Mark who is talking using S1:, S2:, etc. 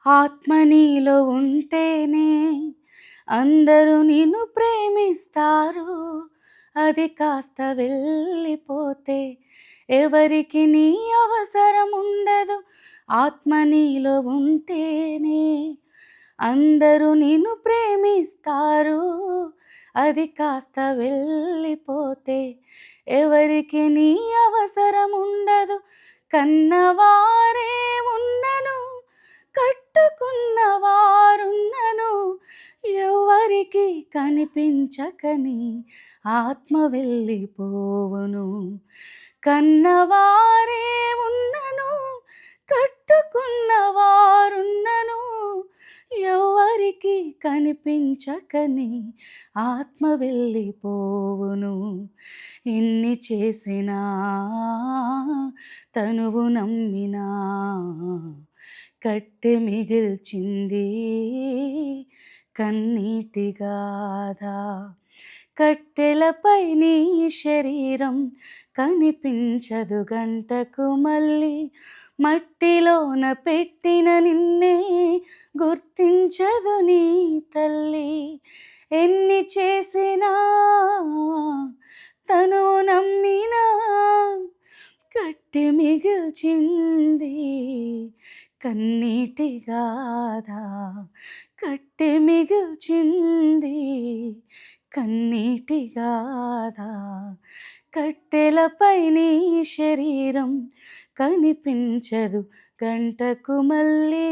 S1: ఆత్మ నీలో ఉంటేనే అందరూ నిన్ను ప్రేమిస్తారు. అది కాస్త వెళ్ళిపోతే ఎవరికి నీ అవసరం ఉండదు. ఆత్మ నీలో ఉంటేనే అందరూ నిన్ను ప్రేమిస్తారు. అది కాస్త వెళ్ళిపోతే ఎవరికి నీ అవసరం ఉండదు. కన్నవారే ఉన్నను, కట్టుకున్న వారున్నను, ఎవరికి కనిపించకని ఆత్మ వెళ్ళిపోవును. కన్నవారే ఉన్నను, కట్టుకున్న వారున్నను, ఎవరికి కనిపించకని ఆత్మ వెళ్ళిపోవును. ఎన్ని చేసినా తనువు నమ్మినా కట్టె మిగిల్చింది కన్నీటి గాథ. కట్టెలపై నీ శరీరం కనిపించదు గంటకు మళ్ళీ, మట్టిలోన పెట్టిన నిన్నే గుర్తించదు నీ తల్లి. ఎన్ని చేసినా తను నమ్మినా కట్టి మిగిల్చింది కన్నీటి గాథ. కట్టి మిగిల్చింది కన్నీటి గాథ. కట్టెలపై నీ శరీరం కనిపించదు గంటకు మళ్ళీ.